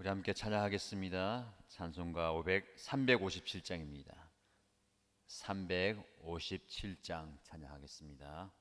우리 함께 찬양하겠습니다. 찬송가 357장입니다. 357장 찬양하겠습니다.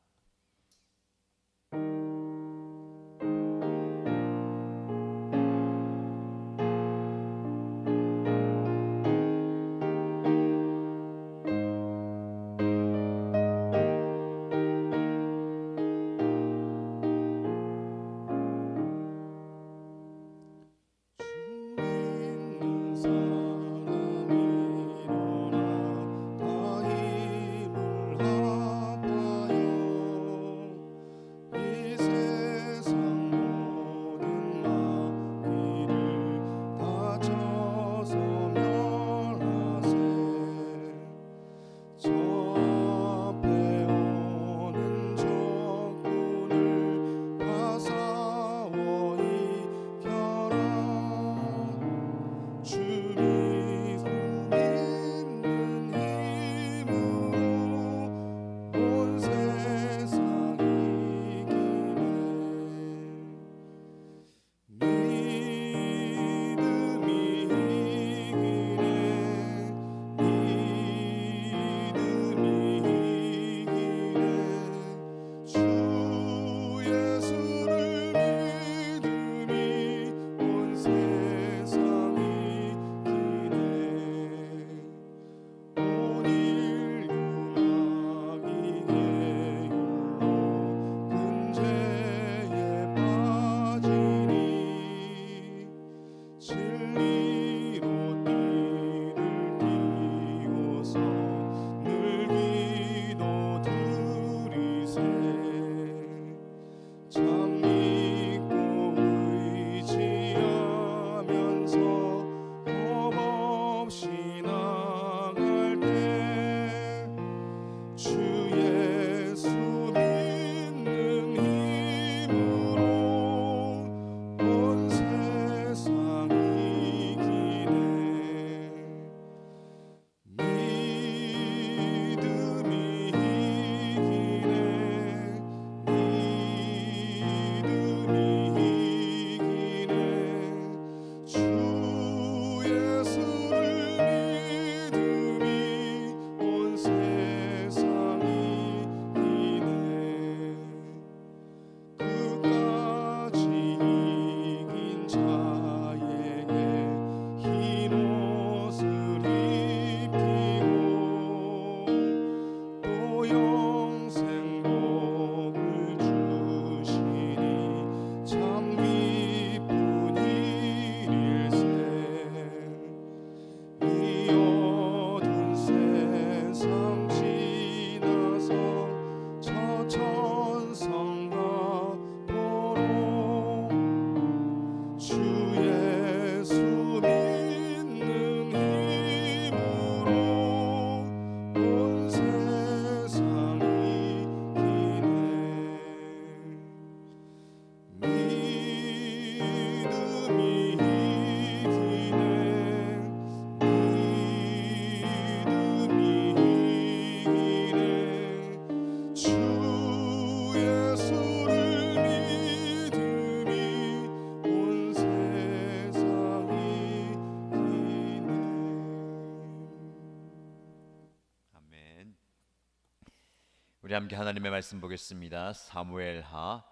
우리 함께 하나님의 말씀 보겠습니다. 사무엘하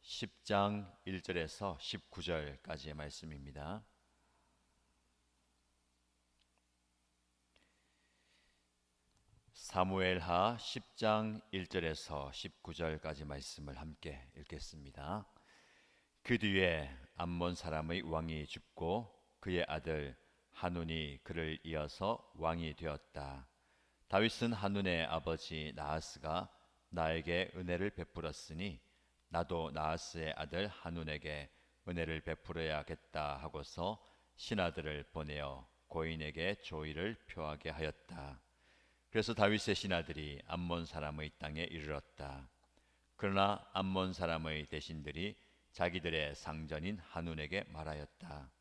10장 1절에서 19절까지의 말씀입니다. 사무엘하 10장 1절에서 19절까지 말씀을 함께 읽겠습니다. 그 뒤에 암몬 사람의 왕이 죽고 그의 아들 하눈이 그를 이어서 왕이 되었다. 다윗은 하눈의 아버지 나하스가 나에게 은혜를 베풀었으니 나도 나하스의 아들 하눈에게 은혜를 베풀어야겠다 하고서 신하들을 보내어 고인에게 조의를 표하게 하였다. 그래서 다윗의 신하들이 암몬 사람의 땅에 이르렀다. 그러나 암몬 사람의 대신들이 자기들의 상전인 하눈에게 말하였다.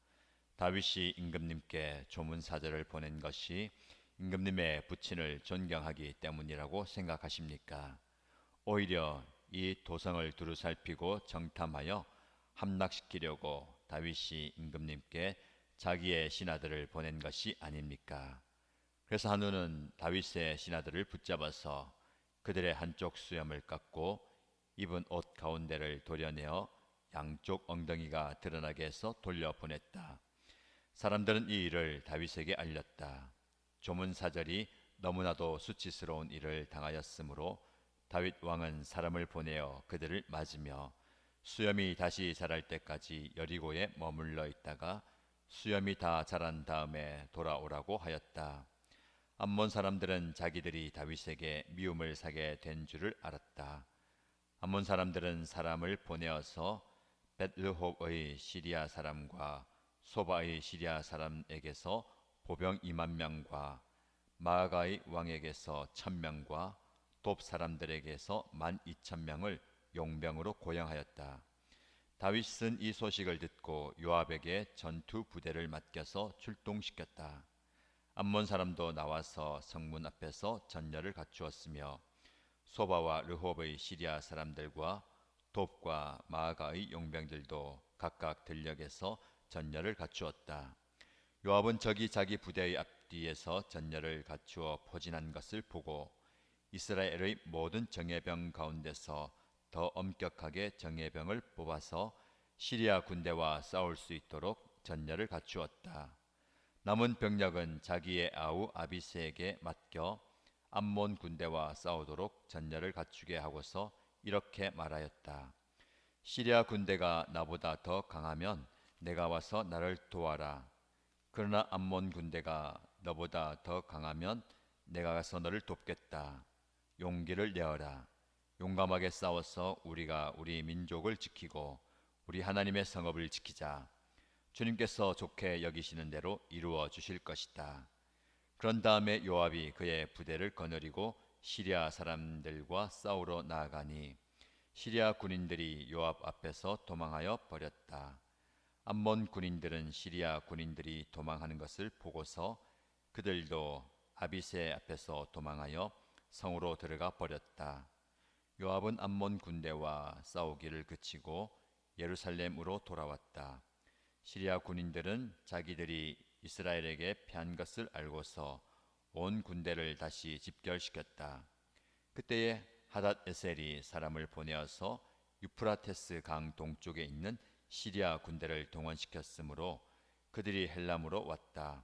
다윗이 임금님께 조문사절을 보낸 것이 임금님의 부친을 존경하기 때문이라고 생각하십니까? 오히려 이 도성을 두루 살피고 정탐하여 함락시키려고 다윗이 임금님께 자기의 신하들을 보낸 것이 아닙니까? 그래서 한우는 다윗의 신하들을 붙잡아서 그들의 한쪽 수염을 깎고 입은 옷 가운데를 도려내어 양쪽 엉덩이가 드러나게 해서 돌려보냈다. 사람들은 이 일을 다윗에게 알렸다. 조문사절이 너무나도 수치스러운 일을 당하였으므로 다윗 왕은 사람을 보내어 그들을 맞으며 수염이 다시 자랄 때까지 여리고에 머물러 있다가 수염이 다 자란 다음에 돌아오라고 하였다. 암몬 사람들은 자기들이 다윗에게 미움을 사게 된 줄을 알았다. 암몬 사람들은 사람을 보내어서 벳르홉의 시리아 사람과 소바의 시리아 사람에게서 보병 2만 명과 마아가의 왕에게서 1,000명과 돕 사람들에게서 12,000명을 용병으로 고용하였다. 다윗은 이 소식을 듣고 요압에게 전투 부대를 맡겨서 출동시켰다. 암몬 사람도 나와서 성문 앞에서 전열을 갖추었으며 소바와 르홉의 시리아 사람들과 돕과 마아가의 용병들도 각각 들녘에서 전열을 갖추었다. 요압은 적이 자기 부대의 앞뒤에서 전열을 갖추어 포진한 것을 보고 이스라엘의 모든 정예병 가운데서 더 엄격하게 정예병을 뽑아서 시리아 군대와 싸울 수 있도록 전열을 갖추었다. 남은 병력은 자기의 아우 아비스에게 맡겨 암몬 군대와 싸우도록 전열을 갖추게 하고서 이렇게 말하였다. 시리아 군대가 나보다 더 강하면 내가 와서 나를 도와라. 그러나 암몬 군대가 너보다 더 강하면 내가 가서 너를 돕겠다. 용기를 내어라. 용감하게 싸워서 우리가 우리 민족을 지키고 우리 하나님의 성읍을 지키자. 주님께서 좋게 여기시는 대로 이루어 주실 것이다. 그런 다음에 요압이 그의 부대를 거느리고 시리아 사람들과 싸우러 나아가니 시리아 군인들이 요압 앞에서 도망하여 버렸다. 암몬 군인들은 시리아 군인들이 도망하는 것을 보고서 그들도 아비새 앞에서 도망하여 성으로 들어가 버렸다. 요압은 암몬 군대와 싸우기를 그치고 예루살렘으로 돌아왔다. 시리아 군인들은 자기들이 이스라엘에게 패한 것을 알고서 온 군대를 다시 집결시켰다. 그때에 하닷 에셀이 사람을 보내어서 유프라테스 강 동쪽에 있는 시리아 군대를 동원시켰으므로 그들이 헬람으로 왔다.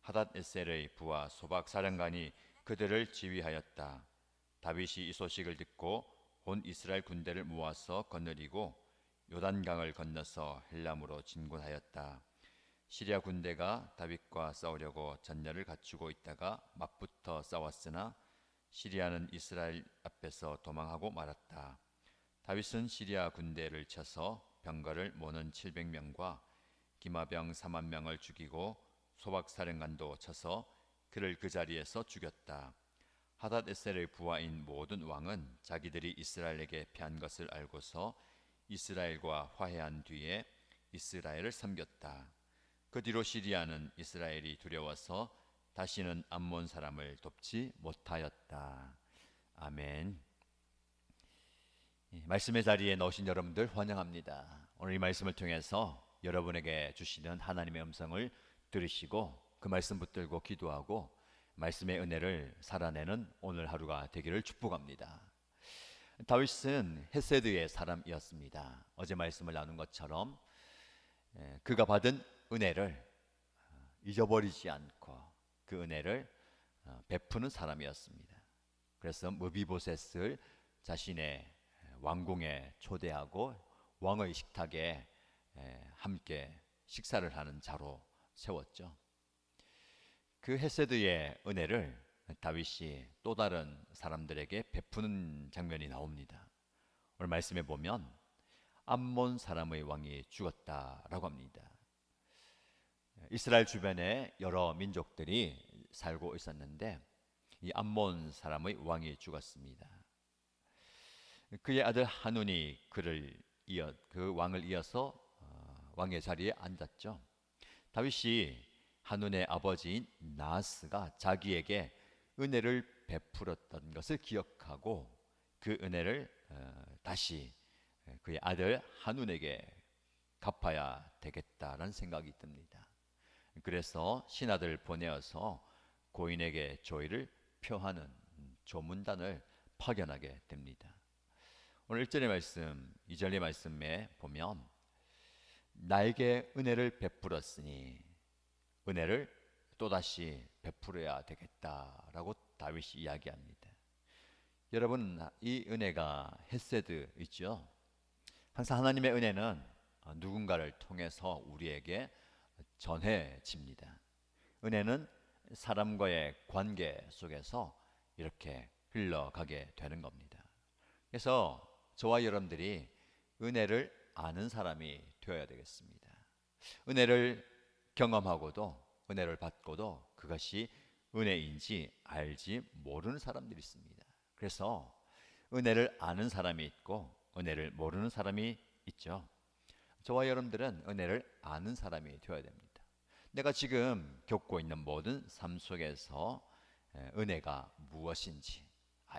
하닷 에셀의 부하 소박 사령관이 그들을 지휘하였다. 다윗이 이 소식을 듣고 온 이스라엘 군대를 모아서 거느리고 요단강을 건너서 헬람으로 진군하였다. 시리아 군대가 다윗과 싸우려고 전열을 갖추고 있다가 맞붙어 싸웠으나 시리아는 이스라엘 앞에서 도망하고 말았다. 다윗은 시리아 군대를 쳐서 병거를 모는 700명과 기마병 4만 명을 죽이고 소박사령관도 쳐서 그를 그 자리에서 죽였다. 하닷에셀의 부하인 모든 왕은 자기들이 이스라엘에게 패한 것을 알고서 이스라엘과 화해한 뒤에 이스라엘을 섬겼다. 그 뒤로 시리아는 이스라엘이 두려워서 다시는 암몬 사람을 돕지 못하였다. 아멘. 말씀의 자리에 넣으신 여러분들 환영합니다. 오늘 이 말씀을 통해서 여러분에게 주시는 하나님의 음성을 들으시고 그 말씀 붙들고 기도하고 말씀의 은혜를 살아내는 오늘 하루가 되기를 축복합니다. 다윗은 헤세드의 사람이었습니다. 어제 말씀을 나눈 것처럼 그가 받은 은혜를 잊어버리지 않고 그 은혜를 베푸는 사람이었습니다. 그래서 무비보셋을 자신의 왕궁에 초대하고 왕의 식탁에 함께 식사를 하는 자로 세웠죠. 그 헤세드의 은혜를 다윗이 또 다른 사람들에게 베푸는 장면이 나옵니다. 오늘 말씀에 보면 암몬 사람의 왕이 죽었다라고 합니다. 이스라엘 주변에 여러 민족들이 살고 있었는데 이 암몬 사람의 왕이 죽었습니다. 그의 아들 한운이 그 왕을 이어서 왕의 자리에 앉았죠. 다윗이 한운의 아버지인 나하스가 자기에게 은혜를 베풀었던 것을 기억하고 그 은혜를 다시 그의 아들 한운에게 갚아야 되겠다라는 생각이 듭니다. 그래서 신하들 보내어서 고인에게 조의를 표하는 조문단을 파견하게 됩니다. 오늘 1절의 말씀, 2절의 말씀에 보면 나에게 은혜를 베풀었으니 은혜를 또다시 베풀어야 되겠다라고 다윗이 이야기합니다. 여러분, 이 은혜가 헤세드 있죠? 항상 하나님의 은혜는 누군가를 통해서 우리에게 전해집니다. 은혜는 사람과의 관계 속에서 이렇게 흘러가게 되는 겁니다. 그래서 저와 여러분들이 은혜를 아는 사람이 되어야 되겠습니다. 은혜를 경험하고도 은혜를 받고도 그것이 은혜인지 알지 모르는 사람들이 있습니다. 그래서 은혜를 아는 사람이 있고 은혜를 모르는 사람이 있죠. 저와 여러분들은 은혜를 아는 사람이 되어야 됩니다. 내가 지금 겪고 있는 모든 삶 속에서 은혜가 무엇인지,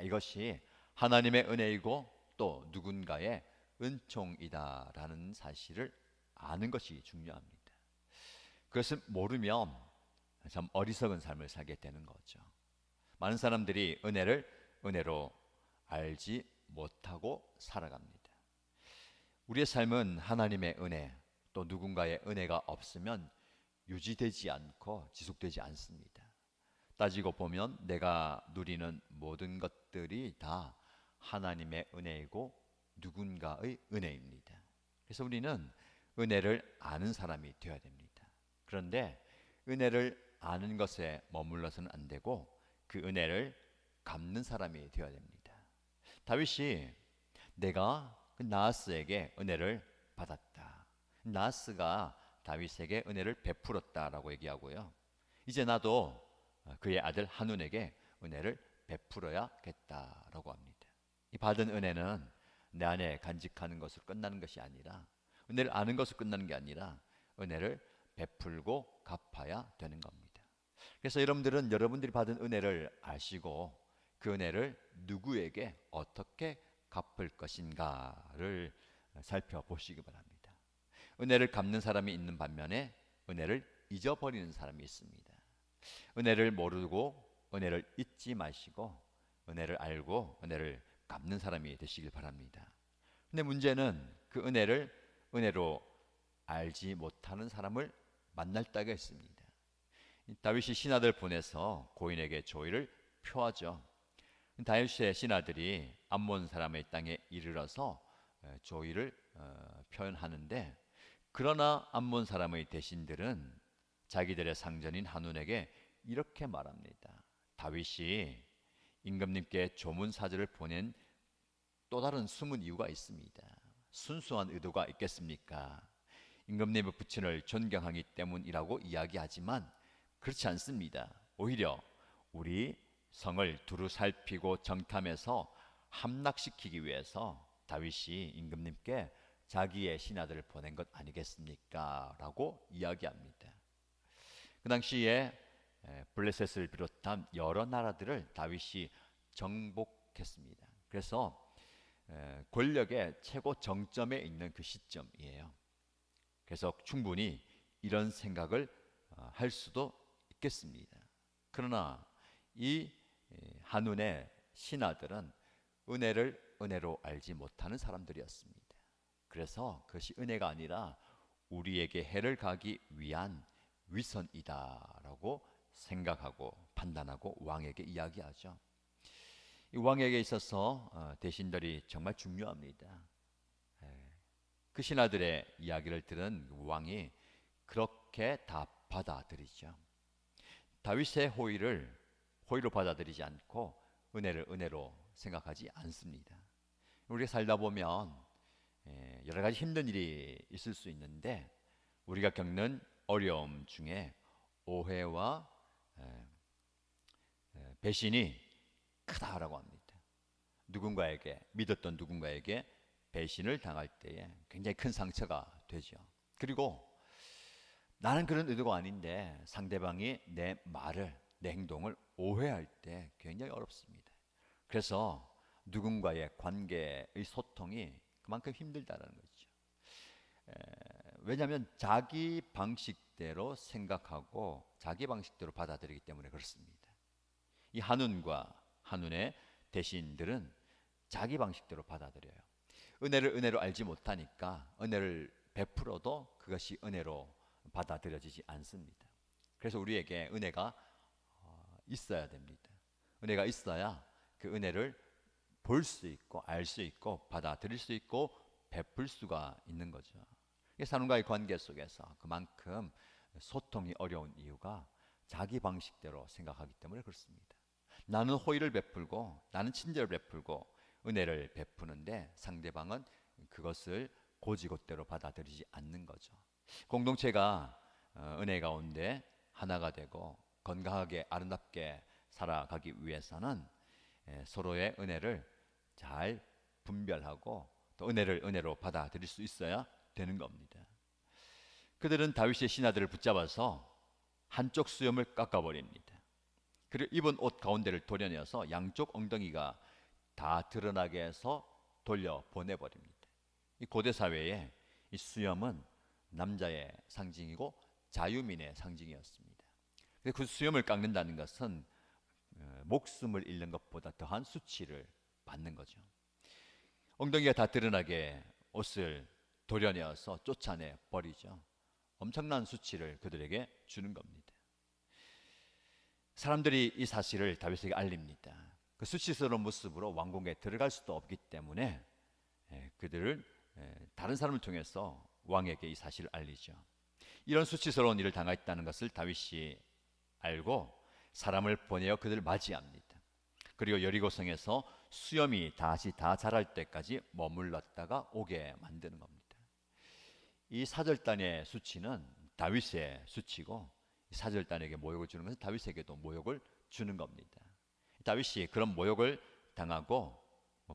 이것이 하나님의 은혜이고 또 누군가의 은총이다라는 사실을 아는 것이 중요합니다. 그것을 모르면 참 어리석은 삶을 살게 되는 거죠. 많은 사람들이 은혜를 은혜로 알지 못하고 살아갑니다. 우리의 삶은 하나님의 은혜 또 누군가의 은혜가 없으면 유지되지 않고 지속되지 않습니다. 따지고 보면 내가 누리는 모든 것들이 다 하나님의 은혜이고 누군가의 은혜입니다. 그래서 우리는 은혜를 아는 사람이 되어야 됩니다. 그런데 은혜를 아는 것에 머물러서는 안 되고 그 은혜를 갚는 사람이 되어야 됩니다. 다윗이 내가 나하스에게 은혜를 받았다. 나하스가 다윗에게 은혜를 베풀었다라고 얘기하고요. 이제 나도 그의 아들 한눈에게 은혜를 베풀어야겠다라고 합니다. 이 받은 은혜는 내 안에 간직하는 것으로 끝나는 것이 아니라 은혜를 아는 것으로 끝나는 게 아니라 은혜를 베풀고 갚아야 되는 겁니다. 그래서 여러분들은 여러분들이 받은 은혜를 아시고 그 은혜를 누구에게 어떻게 갚을 것인가를 살펴보시기 바랍니다. 은혜를 갚는 사람이 있는 반면에 은혜를 잊어버리는 사람이 있습니다. 은혜를 모르고 은혜를 잊지 마시고 은혜를 알고 은혜를 갚는 사람이 되시길 바랍니다. 근데 문제는 그 은혜를 은혜로 알지 못하는 사람을 만날 때가 있습니다. 다윗이 신하들 보내서 고인에게 조의를 표하죠. 다윗의 신하들이 암몬 사람의 땅에 이르러서 조의를 표현하는데, 그러나 암몬 사람의 대신들은 자기들의 상전인 한눈에게 이렇게 말합니다. 다윗이 임금님께 조문 사절을 보낸 또 다른 숨은 이유가 있습니다. 순수한 의도가 있겠습니까? 임금님의 부친을 존경하기 때문이라고 이야기하지만 그렇지 않습니다. 오히려 우리 성을 두루 살피고 정탐해서 함락시키기 위해서 다윗이 임금님께 자기의 신하들을 보낸 것 아니겠습니까? 라고 이야기합니다. 그 당시에 블레셋을 비롯한 여러 나라들을 다윗이 정복했습니다. 그래서 권력의 최고 정점에 있는 그 시점이에요. 그래서 충분히 이런 생각을 할 수도 있겠습니다. 그러나 이 한눈의 신하들은 은혜를 은혜로 알지 못하는 사람들이었습니다. 그래서 그것이 은혜가 아니라 우리에게 해를 가기 위한 위선이다라고 생각하고 판단하고 왕에게 이야기하죠. 이 왕에게 있어서 대신들이 정말 중요합니다. 그 신하들의 이야기를 들은 왕이 그렇게 다 받아들이죠. 다윗의 호의로 받아들이지 않고 은혜를 은혜로 생각하지 않습니다. 우리가 살다 보면 여러 가지 힘든 일이 있을 수 있는데 우리가 겪는 어려움 중에 오해와 배신이 크다라고 합니다. 믿었던 누군가에게 배신을 당할 때에 굉장히 큰 상처가 되죠. 그리고 나는 그런 의도가 아닌데 상대방이 내 말을, 내 행동을 오해할 때 굉장히 어렵습니다. 그래서 누군가의 관계의 소통이 그만큼 힘들다는 거죠. 왜냐하면 자기 방식대로 생각하고 자기 방식대로 받아들이기 때문에 그렇습니다. 이 한운과 한운의 대신들은 자기 방식대로 받아들여요. 은혜를 은혜로 알지 못하니까 은혜를 베풀어도 그것이 은혜로 받아들여지지 않습니다. 그래서 우리에게 은혜가 있어야 됩니다. 은혜가 있어야 그 은혜를 볼 수 있고 알 수 있고 받아들일 수 있고 베풀 수가 있는 거죠. 사람과의 관계 속에서 그만큼 소통이 어려운 이유가 자기 방식대로 생각하기 때문에 그렇습니다. 나는 호의를 베풀고 나는 친절을 베풀고 은혜를 베푸는데 상대방은 그것을 고지고대로 받아들이지 않는 거죠. 공동체가 은혜 가운데 하나가 되고 건강하게 아름답게 살아가기 위해서는 서로의 은혜를 잘 분별하고 또 은혜를 은혜로 받아들일 수 있어야 되는 겁니다. 그들은 다윗의 신하들을 붙잡아서 한쪽 수염을 깎아버립니다. 그리고 입은 옷 가운데를 도려내어서 양쪽 엉덩이가 다 드러나게 해서 돌려 보내버립니다. 이 고대 사회에 이 수염은 남자의 상징이고 자유민의 상징이었습니다. 그 수염을 깎는다는 것은 목숨을 잃는 것보다 더한 수치를 받는 거죠. 엉덩이가 다 드러나게 옷을 도려내어서 쫓아내 버리죠. 엄청난 수치를 그들에게 주는 겁니다. 사람들이 이 사실을 다윗에게 알립니다. 그 수치스러운 모습으로 왕궁에 들어갈 수도 없기 때문에 그들을 다른 사람을 통해서 왕에게 이 사실을 알리죠. 이런 수치스러운 일을 당했다는 것을 다윗이 알고 사람을 보내어 그들을 맞이합니다. 그리고 여리고성에서 수염이 다시 다 자랄 때까지 머물렀다가 오게 만드는 겁니다. 이 사절단의 수치는 다윗의 수치고 사절단에게 모욕을 주는 것은 다윗에게도 모욕을 주는 겁니다. 다윗이 그런 모욕을 당하고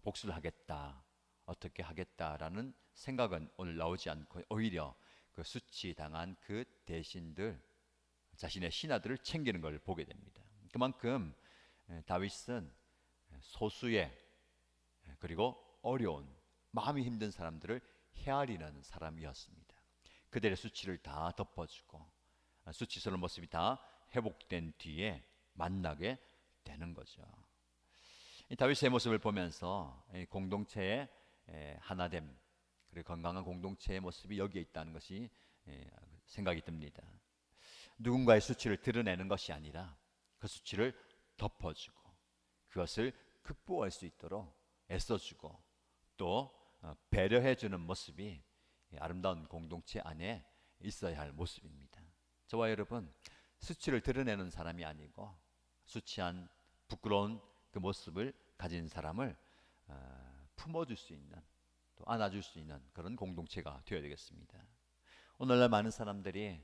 복수를 하겠다, 어떻게 하겠다라는 생각은 오늘 나오지 않고 오히려 그 수치당한 그 대신들, 자신의 신하들을 챙기는 걸 보게 됩니다. 그만큼 다윗은 소수의 그리고 어려운 마음이 힘든 사람들을 헤아리는 사람이었습니다. 그들의 수치를 다 덮어주고 수치스러운 모습이 다 회복된 뒤에 만나게 되는 거죠. 이 다윗의 모습을 보면서 공동체의 하나됨 그리고 건강한 공동체의 모습이 여기에 있다는 것이 생각이 듭니다. 누군가의 수치를 드러내는 것이 아니라 그 수치를 덮어주고 그것을 극복할 수 있도록 애써주고 또 배려해주는 모습이 아름다운 공동체 안에 있어야 할 모습입니다. 저와 여러분, 수치를 드러내는 사람이 아니고 수치한 부끄러운 그 모습을 가진 사람을 품어줄 수 있는 또 안아줄 수 있는 그런 공동체가 되어야 되겠습니다. 오늘날 많은 사람들이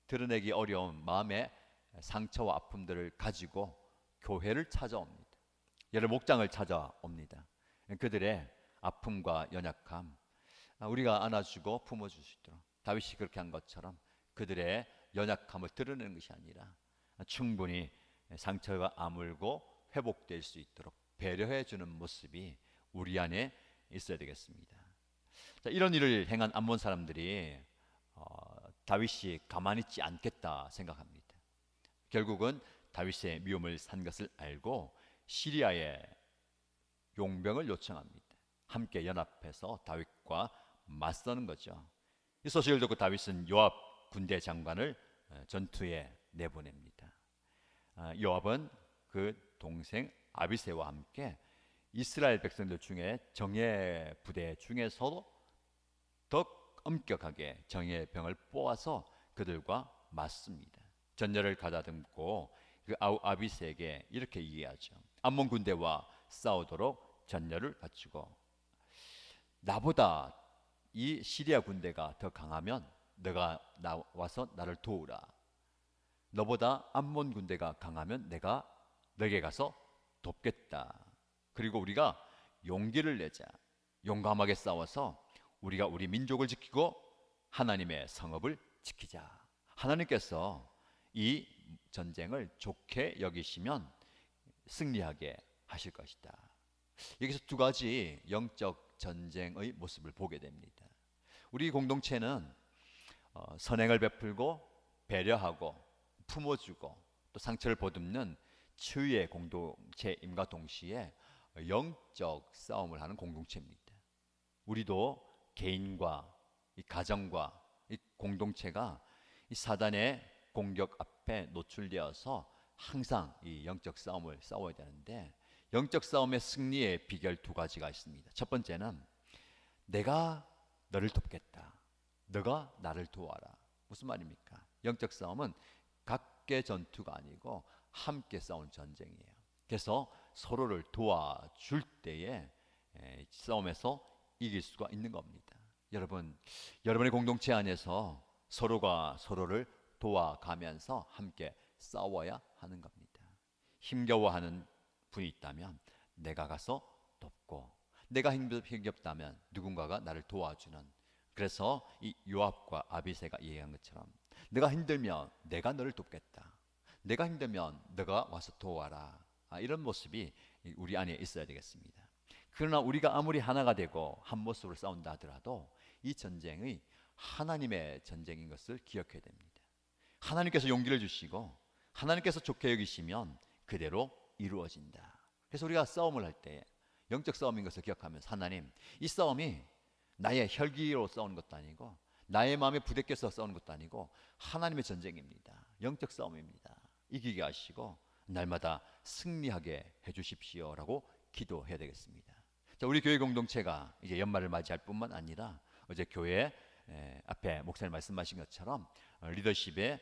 드러내기 어려운 마음의 상처와 아픔들을 가지고 교회를 찾아옵니다. 여러 목장을 찾아옵니다. 그들의 아픔과 연약함 우리가 안아주고 품어줄 수 있도록 다윗이 그렇게 한 것처럼 그들의 연약함을 드러내는 것이 아니라 충분히 상처가 아물고 회복될 수 있도록 배려해주는 모습이 우리 안에 있어야 되겠습니다. 자, 이런 일을 행한 암몬 사람들이 다윗이 가만히 있지 않겠다 생각합니다. 결국은 다윗의 미움을 산 것을 알고 시리아의 용병을 요청합니다. 함께 연합해서 다윗과 맞서는 거죠. 이 소식을 듣고 다윗은 요압 군대 장관을 전투에 내보냅니다. 요압은 그 동생 아비새와 함께 이스라엘 백성들 중에 정예 부대 중에서도 더 엄격하게 정예의 병을 뽑아서 그들과 맞습니다. 전열을 가다듬고 그 아비새에게 이렇게 얘기하죠. 암몬 군대와 싸우도록 전열을 갖추고 나보다 이 시리아 군대가 더 강하면 너가 나와서 나를 도우라. 너보다 암몬 군대가 강하면 내가 너에게 가서 돕겠다. 그리고 우리가 용기를 내자. 용감하게 싸워서 우리가 우리 민족을 지키고 하나님의 성읍을 지키자. 하나님께서 이 전쟁을 좋게 여기시면 승리하게 하실 것이다. 여기서 두 가지 영적 전쟁의 모습을 보게 됩니다. 우리 공동체는 선행을 베풀고 배려하고 품어주고 또 상처를 보듬는 치유의 공동체임과 동시에 영적 싸움을 하는 공동체입니다. 우리도 개인과 이 가정과 이 공동체가 이 사단의 공격 앞에 노출되어서 항상 이 영적 싸움을 싸워야 되는데, 영적 싸움의 승리의 비결 두 가지가 있습니다. 첫 번째는 내가 너를 돕겠다, 너가 나를 도와라. 무슨 말입니까? 영적 싸움은 각계 전투가 아니고 함께 싸운 전쟁이에요. 그래서 서로를 도와줄 때에 싸움에서 이길 수가 있는 겁니다. 여러분의 공동체 안에서 서로가 서로를 도와가면서 함께 싸워야 하는 겁니다. 힘겨워하는 분이 있다면 내가 가서 돕고, 내가 힘겹다면 누군가가 나를 도와주는, 그래서 이 요압과 아비새가 이해한 것처럼 내가 힘들면 내가 너를 돕겠다, 내가 힘들면 너가 와서 도와라, 이런 모습이 우리 안에 있어야 되겠습니다. 그러나 우리가 아무리 하나가 되고 한 모습으로 싸운다 하더라도 이 전쟁의 하나님의 전쟁인 것을 기억해야 됩니다. 하나님께서 용기를 주시고 하나님께서 좋게 여기시면 그대로 이루어진다. 그래서 우리가 싸움을 할 때 영적 싸움인 것을 기억하면서, 하나님, 이 싸움이 나의 혈기로 싸우는 것도 아니고 나의 마음에 부대껴서 싸우는 것도 아니고 하나님의 전쟁입니다. 영적 싸움입니다. 이기게 하시고 날마다 승리하게 해주십시오라고 기도해야 되겠습니다. 자, 우리 교회 공동체가 이제 연말을 맞이할 뿐만 아니라 어제 교회 앞에 목사님 말씀하신 것처럼 리더십의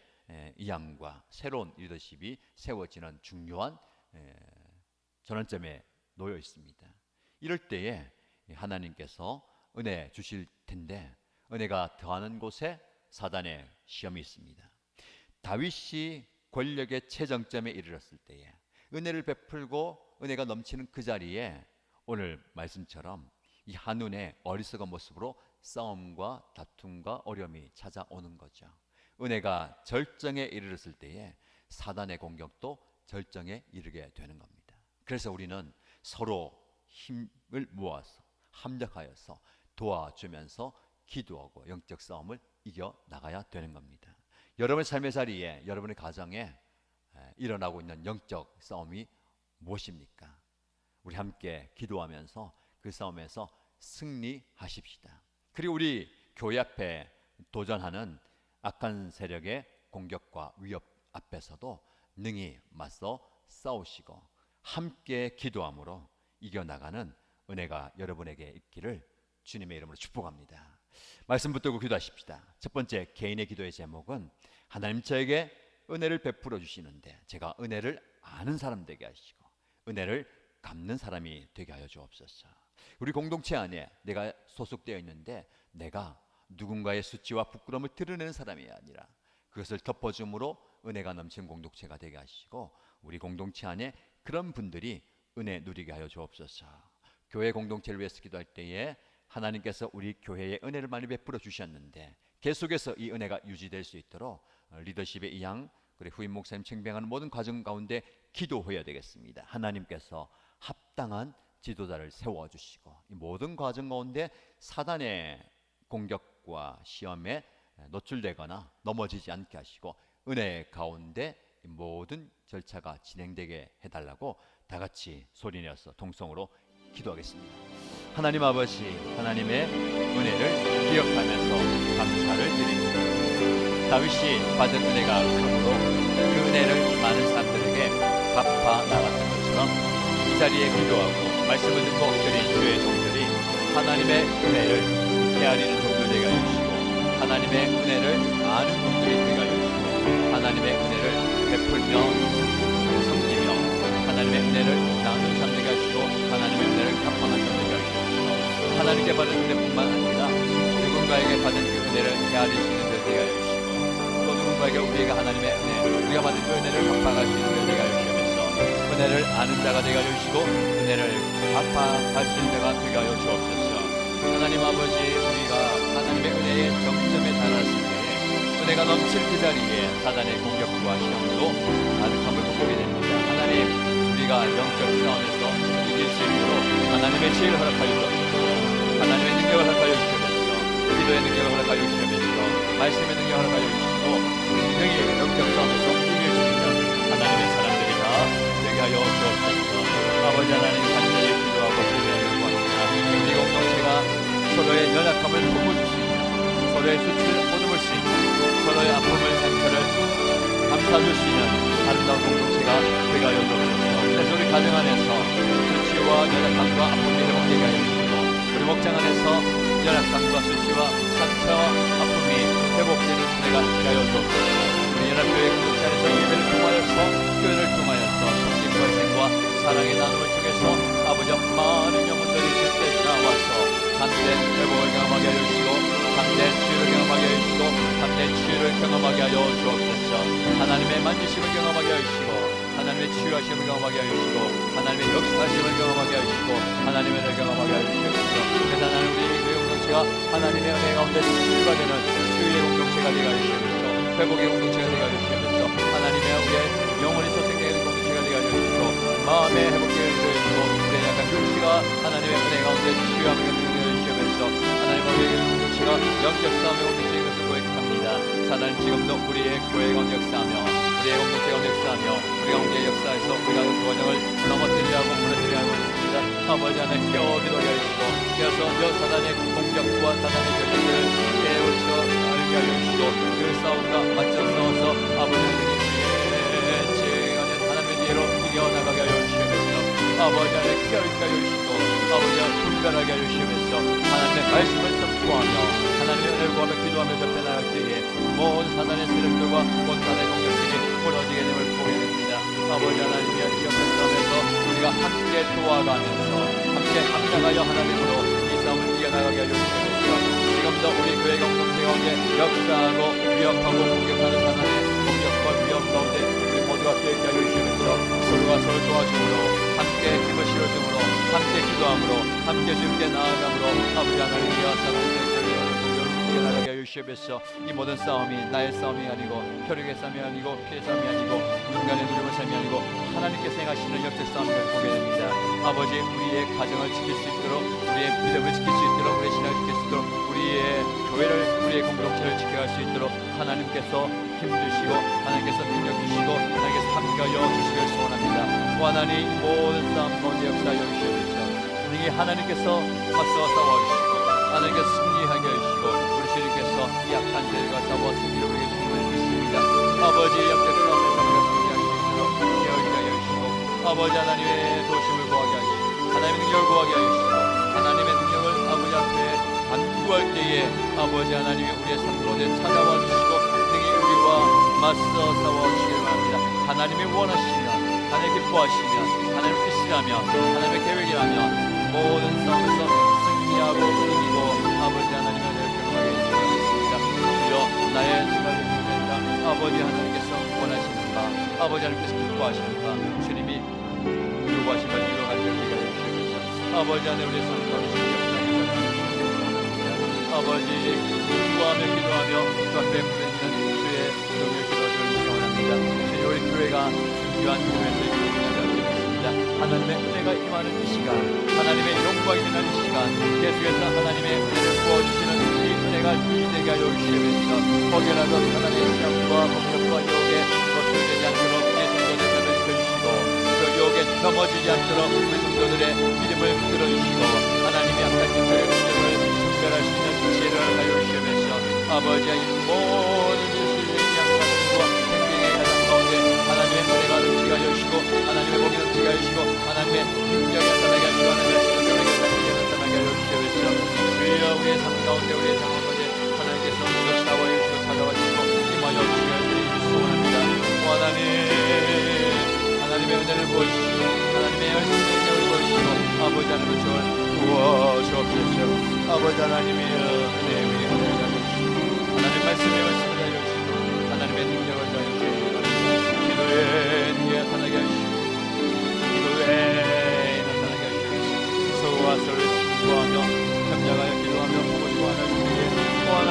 이양과 새로운 리더십이 세워지는 중요한 전환점에 놓여 있습니다. 이럴 때에 하나님께서 은혜 주실 텐데, 은혜가 더하는 곳에 사단의 시험이 있습니다. 다윗이 권력의 최정점에 이르렀을 때에 은혜를 베풀고 은혜가 넘치는 그 자리에 오늘 말씀처럼 이 한눈의 어리석은 모습으로 싸움과 다툼과 어려움이 찾아오는 거죠. 은혜가 절정에 이르렀을 때에 사단의 공격도 절정에 이르게 되는 겁니다. 그래서 우리는 서로 힘을 모아서 합력하여서 도와주면서 기도하고 영적 싸움을 이겨나가야 되는 겁니다. 여러분의 삶의 자리에, 여러분의 가정에 일어나고 있는 영적 싸움이 무엇입니까? 우리 함께 기도하면서 그 싸움에서 승리하십시다. 그리고 우리 교회 앞에 도전하는 악한 세력의 공격과 위협 앞에서도 능히 맞서 싸우시고 함께 기도함으로 이겨나가는 은혜가 여러분에게 있기를 주님의 이름으로 축복합니다. 말씀 붙들고 기도하십시다. 첫 번째, 개인의 기도의 제목은 하나님 저에게 은혜를 베풀어 주시는데 제가 은혜를 아는 사람 되게 하시고 은혜를 갚는 사람이 되게 하여 주옵소서. 우리 공동체 안에 내가 소속되어 있는데 내가 누군가의 수치와 부끄러움을 드러내는 사람이 아니라 그것을 덮어줌으로 은혜가 넘치는 공동체가 되게 하시고, 우리 공동체 안에 그런 분들이 은혜 누리게 하여 주옵소서. 교회 공동체를 위해서 기도할 때에 하나님께서 우리 교회에 은혜를 많이 베풀어 주셨는데 계속해서 이 은혜가 유지될 수 있도록 리더십의 이양, 그리고 후임 목사님 청빙하는 모든 과정 가운데 기도해야 되겠습니다. 하나님께서 합당한 지도자를 세워주시고 이 모든 과정 가운데 사단의 공격과 시험에 노출되거나 넘어지지 않게 하시고 은혜 가운데 모든 절차가 진행되게 해달라고 다 같이 소리내어서 동성으로 기도하겠습니다. 하나님 아버지, 하나님의 은혜를 기억하면서 감사를 드립니다. 다윗이 받은 은혜가 크므로 그 은혜를 많은 사람들에게 갚아 나갔던 것처럼 이 자리에 기도하고 말씀을 듣고 드린 주의 종들이 하나님의 은혜를 헤아리는 종들 되게 하여 주시고 하나님의 은혜를 아는 종들이 되게 하여 주시고 하나님의 은혜를 베풀며 섬기며 하나님의 은혜를 나누는 삶 되게 하시고 하나님의 은혜를 갚아가는 삶 되게 하시고 하나님께 받은 은혜뿐만 아니라 누군가에게 받은 그 은혜를 헤아리시는 들 되게 하여 주시고 또 누군가에게 우리에게 하나님의 은혜, 우리가 받은 그 은혜를 갚아가시는 들 되게 하여 주시면서 은혜를 아는 자가 되게 하여 주시고 은혜를 갚아가시는 자가 되게 하여 주옵소서. 하나님 아버지, 우리가 하나님의 은혜의 정점에 달았을 때에 은혜가 넘칠 그 자리에 사단의 공격과 시험도 가득함을 보게 됩니다. 하나님, 우리가 영적 싸움에서 이길 수 있도록 하나님의 지혜를 허락하여 주옵소서. 하나님의 능력을 허락하여 주옵소서. 기도의 능력을 허락하여 주시면서 말씀의 능력을 허락하여 주시고 분명히 영적 싸움에서 이길 수 있는 하나님의 사람들이 다 되게 하여 주옵소서. 아버지 하나님 간절히 기도하고 기도하여 구합니다. 우리 공동체가 서로의 연약함을 품어줄 수 있는, 서로의 수치를 보듬을 수 있는, 서로의 아픔을 상처를 감싸줄 수 있는 아름다운 공동체가 되게 하여 주옵소서. 그래서 우리 가정 안에서 수치와 연약함과 아픔이 회복되게 하여 주시고, 우리 목장 안에서 연약함과 수치와 상처와 아픔이 회복되는 은혜가 되게 하여 주옵소서. 우리 연합교회 공동체 안에서 예배를 통하여서, 교회를 통하여서 성직 발생과 사랑의 나눔을 통해서 아버지 많은 영혼들이 주께 나와서 참된 회복을 경험하게 하여 주시고, 참된 치유를 경험하게 하여 주시고, 참된 치유를 경험하게 하여 주옵소서. 하나님의 만지심을 경험하게 하여 주시고, 하나님의 치유하심을 경험하게 하여 주시고, 하나님의 역사하심을 경험하게 하여 주시고, 하나님의 은혜를 경험하게 하여 주시옵소서. 그래서 하나님 우리 교회 공동체가 하나님의 은혜 가운데 치유가 되는 치유의 공동체가 되게 하여 주시옵소서. 회복의 공동체가 되게 하여 주시옵소서. 하나님의 우리의 영혼이 소생되는 공동체가 되게 하여 주시고, 마음의 회복되게 하여 주시고, 우리의 약간 육체가 하나님의 은혜 가운데 치유함을 경험하게 하여 주시옵소서. 하나님 우리의 공동체가 영적 싸움의 공동체인 것을 고백합니다. 사단은 지금도 우리의 교회 가운데 역사하며, 우리의 공동체 가운데 역사하며, 우리 가운데 역사에서 우리가 그 원형을 넘어뜨리려고 무너뜨리려고 했습니다. 아버지 하나님 깨워 기도하게 하시고, 깨어서 여 사단의 공격과 사단의 전쟁을 깨우쳐 알게 하여 주시고, 그 싸움과 맞춰 싸워서 아버지 하나님의 지혜하는 하나님의 지혜로 이겨나가게 하여 주시면서, 아버지 하나님 깨어있게 하여 주시고, 아버지 하나님 분별하게 하여 주시면서 하나님의 말씀을 선포하며 하나님의 은혜를 구하며 기도하며 접해 나갈 때에 모든 사단의 세력들과 모든 사단의 공격들이 무너지게 됨을 보게 됩니다. 아버지 하나님이 역사하면서 우리가 함께 도와가면서 함께 합력하여 하나님으로 이 싸움을 이겨나가게 하여 주시면서 지금도 우리 교회 공동체 가운데 역사하고 위협하고 공격하는 사단의 공격과 위협 가운데 우리 모두가 되게 하여 주시면서 서로가 서로 도와줌으로 함께 힘을 실어줌으로 함께 기도함으로 함께 주님께 나아감으로 아버지 하나님이여 사랑의 나가게 하여 주시옵소서. 이 모든 싸움이 나의 싸움이 아니고 혈육의 싸움이 아니고 피의 싸움이 아니고 눈간의 누름의 싸움이 아니고 하나님께서 행하시는 영적 싸움을 보게 됩니다. 아버지 우리의 가정을 지킬 수 있도록, 우리의 믿음을 지킬 수 있도록, 우리의 신앙을 지킬 수 있도록, 우리의 교회를, 우리의 공동체를 지켜갈 수 있도록 하나님께서 힘주시고 하나님께서 능력 주시고 하나님께서 함께하여 주시길 소원합니다. 하나님 모든 싸움 가운데 역사하여 주시옵소서. 능히 하나님께서 맞서 싸워주시고 하나님께서 승리하게 해주시고 우리 주님께서 약한 자들과 싸워 승리를 우리에게 주심을 믿습니다. 아버지 영적 싸움에서 우리가 승리하게 해주시도록 깨어있게 하여 주시고 아버지 하나님의 도심을 구하게 하시고 하나님의 능력을 구하게 하여 주시고 하나님의 능력을 아버지 앞에 간구할 때에 아버지 하나님이 우리의 삶 가운데 찾아와 주시고 능히 우리와 맞서 싸워 주시길 바랍니다. 하나님이 원하시면, 하나님 기뻐하시면, 하나님 뜻이라면, 하나님의 계획이라면 모든 싸움에서 승리하고 이기고 아버지 하나님의 은혜를 경험하게 해주시겠습니다. 주여 나의 생각을 드립니다. 아버지 하나님께서 원하시는 바, 아버지 하나님께서 기뻐하시는 바 주님이 요구하신 바 이루어갈 때 우리가 해주시옵소서. 아버지 하나님 우리의 손을 거두시옵소서. 아버지 구하며 기도하며 주 앞에 부르짖는 주의 이름을 기도하시기 원합니다. 주여 우리 교회가 중요한 교회에서 이루어지겠습니다. 하나님의 은혜가 임하는 이 시간, 하나님의 영광이 임하는 이 시간, 계속해서 하나님의 은혜를 부어주시는 이 은혜가 유지되게 하여 주시면서 혹여라도 하나님의 시험과 공격과 유혹에 노출되지 않도록 우리 성도들을 지켜주시고 그 유혹에 넘어지지 않도록 우리 성도들의 믿음을 붙들어주시고 하나님의 약한 자들의 문제를 분별할 수 있는 지혜를 하여 주시면서 아버지의 모든 일들의 양상과 생명의 가장 가운데 하나님의 은혜가 넘치게 하여 주시고 하나님의 복이 넘치게 하여 주시고 하나님의 능력이 나타나게 하시고 하나님의 성령의 나타나게 하여 주시옵소서. 주여 우리의 삶 가운데 우리의 삶 가운데 하나님께서 역사하여 주시고 찾아와 주시고 임하여 주시길 소원합니다. 하나님 하나님의 은혜를 보여주시고 하나님의 열심의 능력을 보여주시고 아버지 하나님의 저를 구하시옵소서. 아버지 하나님의 은혜 위에 은혜를 주시고 하나님의 말씀에 말씀을 알려주시고 하나님의 능력을 알려주시고 기도에 능력을 나타나게 하시고 기도에 나타나게 하시고 서로와 서로를 구하며 협력하여 기도하며 보고싶어 하는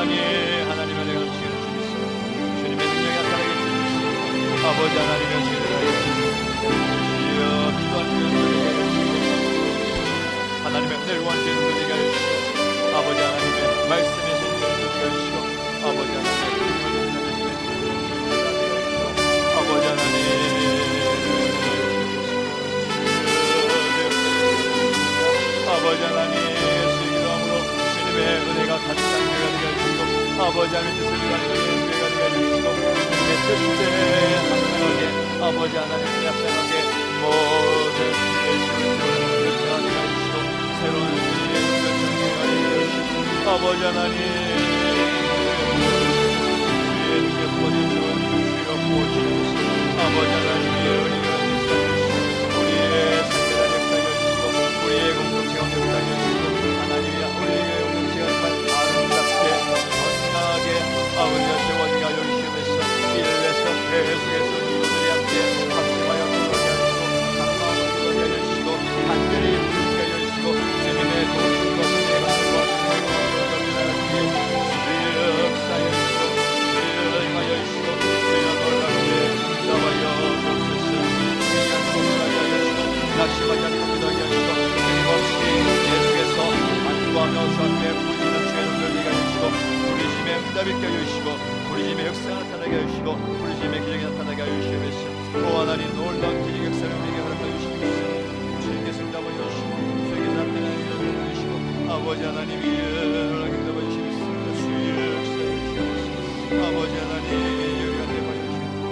우리의 하나님의 은혜가 넘치게 해주시고 주님의 능력이 나타나게 해주시고 아버지 하나님의 은혜를 알려주시고 주여 기도하는 주님에게 해주시고 하나님의 은혜를 원하시는 분에게 해주시고 아버지 하나님의 말씀에 주시고 아버지 하나님 약속하게 모든 주의 시험을 결정하게 하시고 새로운 주님의 결정하게 하시고 아버지 하나님 주의 능력과 주여 보시옵소서. 아버지 하나님의 은혜가 역사하시고 우리의 삶의 역사하시고 우리의 공동체가 역사하시고 하나님이 우리의 공동체가 아름답게 건강하게 아버지가 세워지게 하여 주시옵소서. 일에서 계속해서 합심하여 기도하게 하시고 강마음을 기도하게 하시고 간절히 부르게 하시고 주님의 도움과 은혜가 주의 역사하여 주시고 주의 임하여 주시고 주여 놀랍게 나와여 주옵소서. 주의 약속하게 하시고 낙심하지 않고 기도하게 하시고 끊임없이 계속해서 간구하며 주 앞에 부르짖는 주의 눈을 되게 하시고 부르심의 응답이 있게 하시고 부르심의 역사가 나타나게 하시고 부르심의 기적이 나타나게 하여 주시옵소서. 또 하나님 놀라운 기적 역사를 우리에게 허락하여 주시옵소서. 주님께서 응답하여 주시고 주에게 나타나게 하여 주시고 아버지 하나님이 연락해 주시옵소서. 주의 역사해 주시옵소서. 아버지 하나님